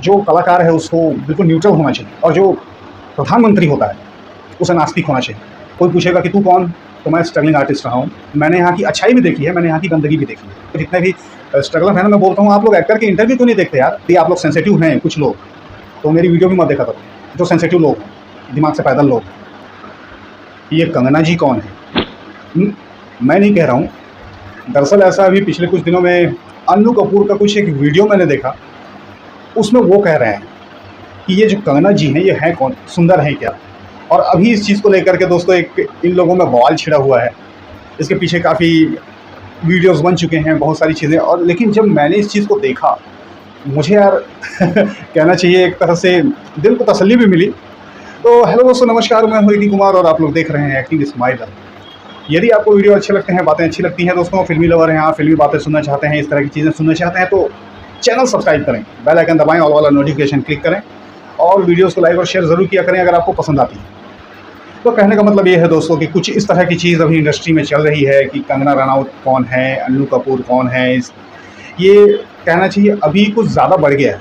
जो कलाकार है उसको बिल्कुल न्यूट्रल होना चाहिए, और जो प्रधानमंत्री होता है उसे नास्तिक होना चाहिए। कोई पूछेगा कि तू कौन, तो मैं स्ट्रगलिंग आर्टिस्ट रहा हूँ। मैंने यहाँ की अच्छाई भी देखी है, मैंने यहाँ की गंदगी भी देखी है। तो जितने भी स्ट्रगलर हैं ना, मैं बोलता हूँ आप लोग एक्टर के इंटरव्यू क्यों नहीं देखते यार? यदि आप लोग सेंसिटिव हैं कुछ लोग, तो मेरी वीडियो भी मत देखा करो। जो सेंसिटिव लोग हैं, दिमाग से पैदल लोग, ये कंगना जी कौन है? मैं नहीं कह रहा हूँ। दरअसल ऐसा अभी पिछले कुछ दिनों में अन्नू कपूर का कुछ एक वीडियो मैंने देखा, उसमें वो कह रहे हैं कि ये जो कंगना जी हैं ये हैं कौन, सुंदर हैं क्या? और अभी इस चीज़ को लेकर के दोस्तों एक इन लोगों में बवाल छिड़ा हुआ है। इसके पीछे काफ़ी वीडियोस बन चुके हैं, बहुत सारी चीज़ें। और लेकिन जब मैंने इस चीज़ को देखा, मुझे यार कहना चाहिए एक तरह से दिल को तसल्ली भी मिली। तो हेलो दोस्तों, नमस्कार, मैं हूं ए डी कुमार और आप लोग देख रहे हैं एक्टिंग स्माइलर। यदि आपको वीडियो अच्छे लगते हैं, बातें अच्छी लगती हैं दोस्तों, फिल्मी लवर हैं आप, फिल्मी बातें सुनना चाहते हैं, इस तरह की चीज़ें सुनना चाहते हैं, तो चैनल सब्सक्राइब करें, बेल आइकन दबाएं, ऑल वाला नोटिफिकेशन क्लिक करें और वीडियोज़ को लाइक और शेयर ज़रूर किया करें अगर आपको पसंद आती है। तो कहने का मतलब ये है दोस्तों कि कुछ इस तरह की चीज़ अभी इंडस्ट्री में चल रही है कि कंगना रनौत कौन है, अन्नू कपूर कौन है। ये कहना चाहिए अभी कुछ ज़्यादा बढ़ गया है।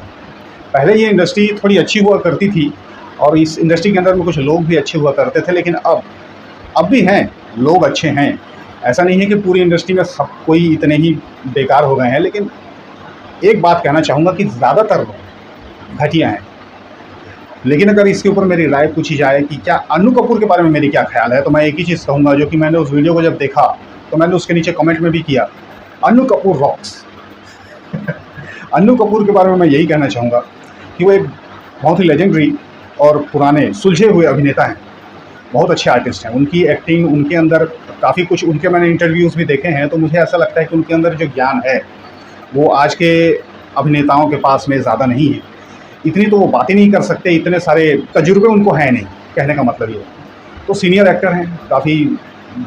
पहले ये इंडस्ट्री थोड़ी अच्छी हुआ करती थी और इस इंडस्ट्री के अंदर में कुछ लोग भी अच्छे हुआ करते थे, लेकिन अब भी हैं लोग अच्छे हैं। ऐसा नहीं है कि पूरी इंडस्ट्री में सब कोई इतने ही बेकार हो गए हैं, लेकिन एक बात कहना चाहूँगा कि ज़्यादातर लोग घटिया हैं। लेकिन अगर इसके ऊपर मेरी राय पूछी जाए कि क्या अन्नू कपूर के बारे में मेरी क्या ख्याल है, तो मैं एक ही चीज़ कहूँगा, जो कि मैंने उस वीडियो को जब देखा तो मैंने उसके नीचे कमेंट में भी किया, अन्नू कपूर रॉक्स। अन्नू कपूर के बारे में मैं यही कहना चाहूँगा कि वो एक बहुत ही लेजेंडरी और पुराने सुलझे हुए अभिनेता हैं, बहुत अच्छे आर्टिस्ट हैं। उनकी एक्टिंग, उनके अंदर काफ़ी कुछ, उनके मैंने इंटरव्यूज़ भी देखे हैं, तो मुझे ऐसा लगता है कि उनके अंदर जो ज्ञान है वो आज के अभिनेताओं के पास में ज़्यादा नहीं है। इतनी तो वो बातें नहीं कर सकते, इतने सारे तजुर्बे उनको हैं नहीं, कहने का मतलब ये। तो सीनियर एक्टर हैं, काफ़ी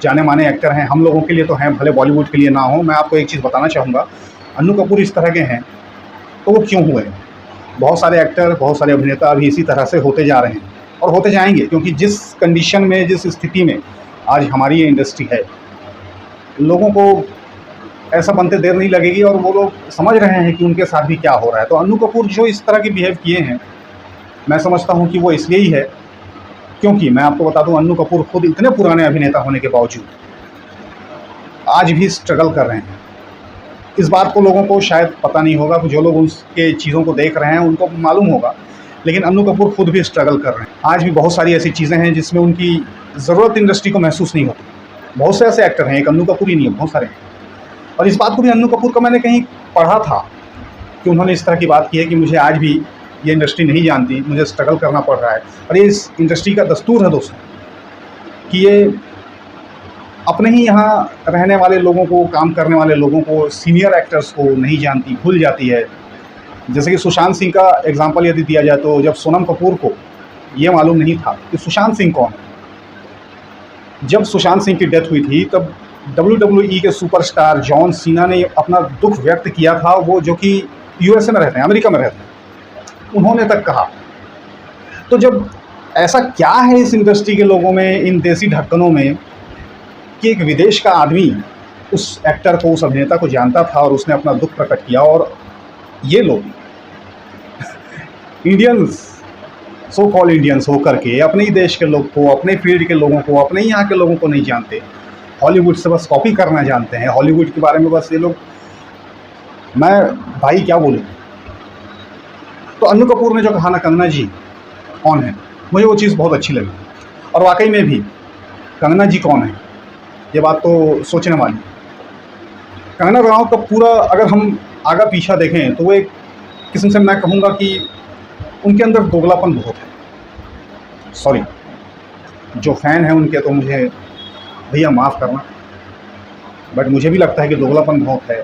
जाने माने एक्टर हैं, हम लोगों के लिए तो हैं, भले बॉलीवुड के लिए ना हो। मैं आपको एक चीज़ बताना चाहूँगा, अन्नू कपूर इस तरह के हैं तो वो क्यों हुए? बहुत सारे एक्टर, बहुत सारे अभिनेता अभी इसी तरह से होते जा रहे हैं और होते जाएंगे, क्योंकि जिस कंडीशन में, जिस स्थिति में आज हमारी ये इंडस्ट्री है, लोगों को ऐसा बनते देर नहीं लगेगी और वो लोग समझ रहे हैं कि उनके साथ भी क्या हो रहा है। तो अन्नू कपूर जो इस तरह के बिहेव किए हैं, मैं समझता हूँ कि वो इसलिए ही है क्योंकि मैं आपको बता दूँ, अन्नू कपूर खुद इतने पुराने अभिनेता होने के बावजूद आज भी स्ट्रगल कर रहे हैं। इस बात को लोगों को शायद पता नहीं होगा, जो लोग उसके चीज़ों को देख रहे हैं उनको मालूम होगा, लेकिन अन्नू कपूर खुद भी स्ट्रगल कर रहे हैं। आज भी बहुत सारी ऐसी चीज़ें हैं जिसमें उनकी ज़रूरत इंडस्ट्री को महसूस नहीं होती। बहुत से ऐसे एक्टर हैं, एक अन्नू कपूर ही नहीं है, बहुत सारे हैं। और इस बात को भी अन्नू कपूर का मैंने कहीं पढ़ा था कि उन्होंने इस तरह की बात की है कि मुझे आज भी ये इंडस्ट्री नहीं जानती, मुझे स्ट्रगल करना पड़ रहा है। और ये इस इंडस्ट्री का दस्तूर है दोस्तों कि ये अपने ही यहाँ रहने वाले लोगों को, काम करने वाले लोगों को, सीनियर एक्टर्स को नहीं जानती, भूल जाती है। जैसे कि सुशांत सिंह का एग्जांपल यदि दिया जाए, तो जब सोनम कपूर को ये मालूम नहीं था कि सुशांत सिंह कौन है, जब सुशांत सिंह की डेथ हुई थी, तब WWE के सुपरस्टार जॉन सीना ने अपना दुख व्यक्त किया था। वो जो कि USA में रहते हैं, अमेरिका में रहते हैं, उन्होंने तक कहा। तो जब ऐसा क्या है इस इंडस्ट्री के लोगों में, इन देसी ढक्कनों में, कि एक विदेश का आदमी उस एक्टर को, उस अभिनेता को जानता था और उसने अपना दुख प्रकट किया, और ये लोग इंडियंस, सो कॉल इंडियंस होकर के अपने ही देश के लोग को, अपने फील्ड के लोगों को, अपने ही यहाँ के लोगों को नहीं जानते, हॉलीवुड से बस कॉपी करना जानते हैं। हॉलीवुड के बारे में बस ये लोग, मैं भाई क्या बोलूँ। तो अन्नू कपूर ने जो कहा ना, कंगना जी कौन है, मुझे वो चीज़ बहुत अच्छी लगी। और वाकई में भी कंगना जी कौन है, ये बात तो सोचने वाली। कंगना रनावत का पूरा अगर हम आगा पीछा देखें तो वो एक किस्म से मैं कहूँगा कि उनके अंदर दोगलापन बहुत है। सॉरी, जो फ़ैन है उनके, तो मुझे भैया माफ़ करना, बट मुझे भी लगता है कि दोगलापन बहुत है।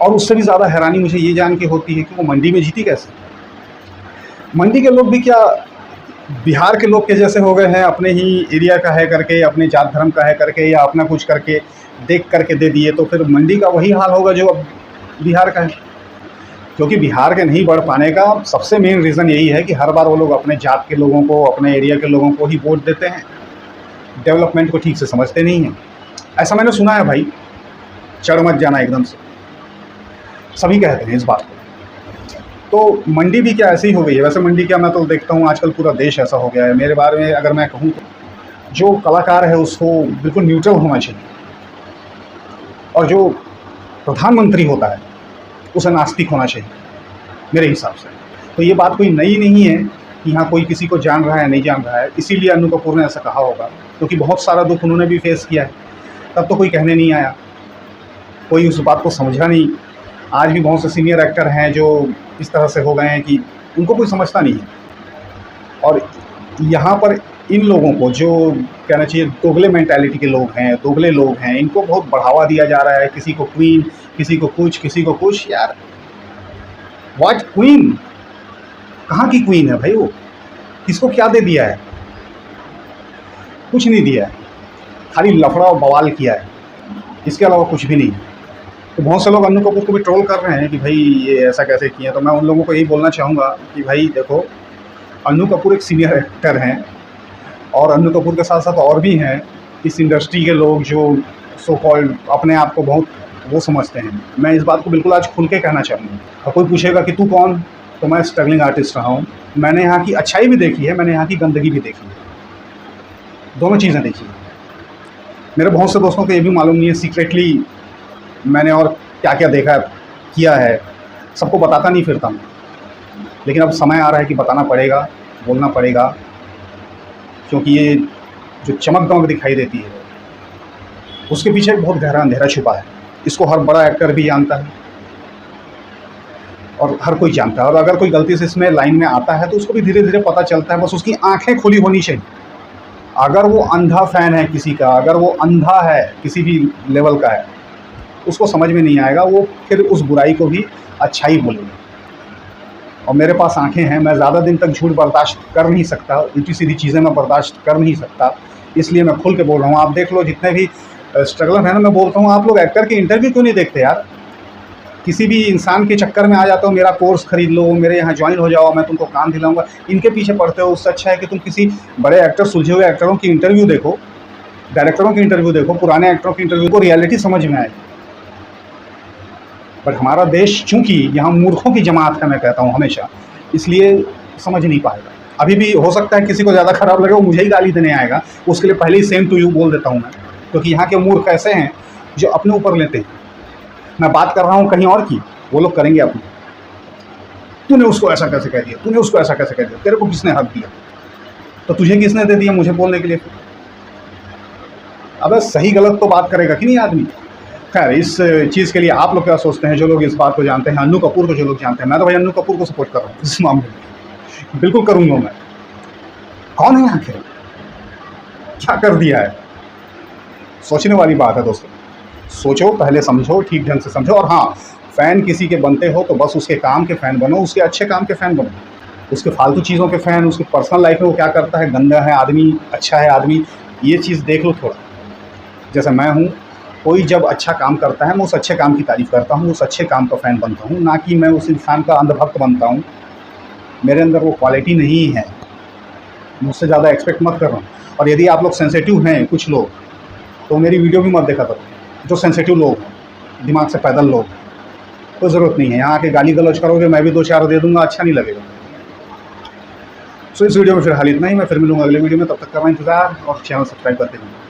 और उससे भी ज़्यादा हैरानी मुझे ये जान के होती है कि वो मंडी में जीती कैसे। मंडी के लोग भी क्या बिहार के लोग के जैसे हो गए हैं, अपने ही एरिया का है करके, अपने जात धर्म का है करके, या अपना कुछ करके देख करके दे दिए, तो फिर मंडी का वही हाल होगा जो अब बिहार का है। क्योंकि बिहार के नहीं बढ़ पाने का सबसे मेन रीज़न यही है कि हर बार वो लोग अपने जात के लोगों को, अपने एरिया के लोगों को ही वोट देते हैं, डेवलपमेंट को ठीक से समझते नहीं हैं। ऐसा मैंने सुना है भाई, चढ़ मत जाना एकदम से, सभी कहते हैं इस बात को। तो मंडी भी क्या ऐसी ही हो गई है। वैसे मंडी क्या, मैं तो देखता हूँ आजकल पूरा देश ऐसा हो गया है। मेरे बारे में अगर मैं कहूँ तो जो कलाकार है उसको बिल्कुल न्यूट्रल होना चाहिए, और जो प्रधानमंत्री होता है उसे नास्तिक होना चाहिए मेरे हिसाब से। तो ये बात कोई नई नहीं है कि यहाँ कोई किसी को जान रहा है नहीं जान रहा है, इसीलिए अन्नू कपूर ने ऐसा कहा होगा, क्योंकि बहुत सारा दुख उन्होंने भी फेस किया है। तब तो कोई कहने नहीं आया, कोई उस बात को समझा नहीं। आज भी बहुत से सीनियर एक्टर हैं जो इस तरह से हो गए हैं कि उनको कोई समझता नहीं है। और यहाँ पर इन लोगों को, जो कहना चाहिए दोगले मेंटालिटी के लोग हैं, दोगले लोग हैं, इनको बहुत बढ़ावा दिया जा रहा है। किसी को क्वीन, किसी को कुछ, किसी को कुछ। यार व्हाट क्वीन? कहाँ की क्वीन है भाई वो? किसको क्या दे दिया है? कुछ नहीं दिया है, खाली लफड़ा और बवाल किया है, इसके अलावा कुछ भी नहीं। तो बहुत से लोग अन्नू कपूर को भी ट्रोल कर रहे हैं कि भाई ये ऐसा कैसे किया। तो मैं उन लोगों को यही बोलना चाहूँगा कि भाई देखो, अन्नू कपूर एक सीनियर एक्टर हैं, और अन्नू कपूर के साथ साथ और भी हैं इस इंडस्ट्री के लोग जो सो कॉल्ड अपने आप को बहुत वो समझते हैं। मैं इस बात को बिल्कुल आज खुल के कहना चाहूँगा। और कोई पूछेगा कि तू कौन, तो मैं स्ट्रगलिंग आर्टिस्ट रहा हूँ। मैंने यहाँ की अच्छाई भी देखी है, मैंने यहाँ की गंदगी भी देखी है, दोनों चीज़ें देखी है। मेरे बहुत से दोस्तों को ये भी मालूम नहीं है सीक्रेटली मैंने और क्या क्या देखा किया है, सबको बताता नहीं फिरता हूँ। लेकिन अब समय आ रहा है कि बताना पड़ेगा, बोलना पड़ेगा, क्योंकि ये जो चमक दमक दिखाई देती है उसके पीछे एक बहुत गहरा अंधेरा छुपा है। इसको हर बड़ा एक्टर भी जानता है और हर कोई जानता है। और अगर कोई गलती से इसमें लाइन में आता है तो उसको भी धीरे धीरे पता चलता है, बस उसकी आंखें खुली होनी चाहिए। अगर वो अंधा फैन है किसी का, अगर वो अंधा है किसी भी लेवल का है, उसको समझ में नहीं आएगा, वो फिर उस बुराई को भी अच्छाई बोलेगा। और मेरे पास आंखें हैं, मैं ज़्यादा दिन तक झूठ बर्दाश्त कर नहीं सकता, उल्टी सीधी चीज़ें मैं बर्दाश्त कर नहीं सकता, इसलिए मैं खुल के बोल रहा हूँ। आप देख लो जितने भी स्ट्रगलर हैं ना, मैं बोलता हूँ आप लोग एक्टर के इंटरव्यू क्यों नहीं देखते यार? किसी भी इंसान के चक्कर में आ जाते हो, मेरा कोर्स खरीद लो, मेरे यहाँ ज्वाइन हो जाओ, मैं तुमको काम दिलाऊंगा, इनके पीछे पड़ते हो। उससे अच्छा है कि तुम किसी बड़े एक्टर, सुलझे हुए एक्टरों की इंटरव्यू देखो, डायरेक्टरों की इंटरव्यू देखो, पुराने एक्टरों की इंटरव्यू को, रियलिटी समझ में आए। बट हमारा देश चूँकि यहाँ मूर्खों की जमात है, मैं कहता हूँ हमेशा, इसलिए समझ नहीं पाएगा। अभी भी हो सकता है किसी को ज़्यादा खराब लगे, वो मुझे ही गाली देने आएगा, उसके लिए पहले ही सेम टू यू बोल देता हूँ मैं, क्योंकि यहाँ के मूर्ख ऐसे हैं जो अपने ऊपर लेते हैं। मैं बात कर रहा हूँ कहीं और की, वो लोग करेंगे अपनी। तूने उसको ऐसा कैसे कह दिया, तूने उसको ऐसा कैसे कह दिया, तेरे को किसने हक दिया, तो तुझे किसने दे दिया मुझे बोलने के लिए? अब सही गलत तो बात करेगा कि नहीं आदमी। खैर, इस चीज़ के लिए आप लोग क्या सोचते हैं, जो लोग इस बात को जानते हैं, अन्नू कपूर को जो लोग जानते हैं? मैं तो भाई अन्नू कपूर को सपोर्ट कर रहा हूँ इस मामले में, बिल्कुल करूँगा मैं। कौन है आखिर, क्या कर दिया है? सोचने वाली बात है दोस्तों। सोचो, पहले समझो, ठीक ढंग से समझो। और हाँ, फ़ैन किसी के बनते हो तो बस उसके काम के फ़ैन बनो, उसके अच्छे काम के फ़ैन बनो। उसके फालतू चीज़ों के फ़ैन, उसके पर्सनल लाइफ में वो क्या करता है, गंदा है आदमी, अच्छा है आदमी, ये चीज़ देख लो थोड़ा। जैसे मैं हूँ, कोई जब अच्छा काम करता है मैं उस अच्छे काम की तारीफ़ करता हूँ, उस अच्छे काम का फ़ैन बनता हूँ, ना कि मैं उस इंसान का अंधभक्त बनता हूँ। मेरे अंदर वो क्वालिटी नहीं है, मुझसे ज़्यादा एक्सपेक्ट मत कर रहा हूँ। और यदि आप लोग सेंसिटिव हैं कुछ लोग, तो मेरी वीडियो भी मत देखा करो। जो सेंसिटिव लोग हैं, दिमाग से पैदल लोग, कोई ज़रूरत नहीं है यहाँ आके गाली गलौज करोगे, मैं भी 2-4 दे दूँगा, अच्छा नहीं लगेगा। सो इस वीडियो में फ़िलहाल इतना ही। मैं फिर मिलूँगा अगले वीडियो में, तब तक करना इंतज़ार और चैनल सब्सक्राइब करते रहना।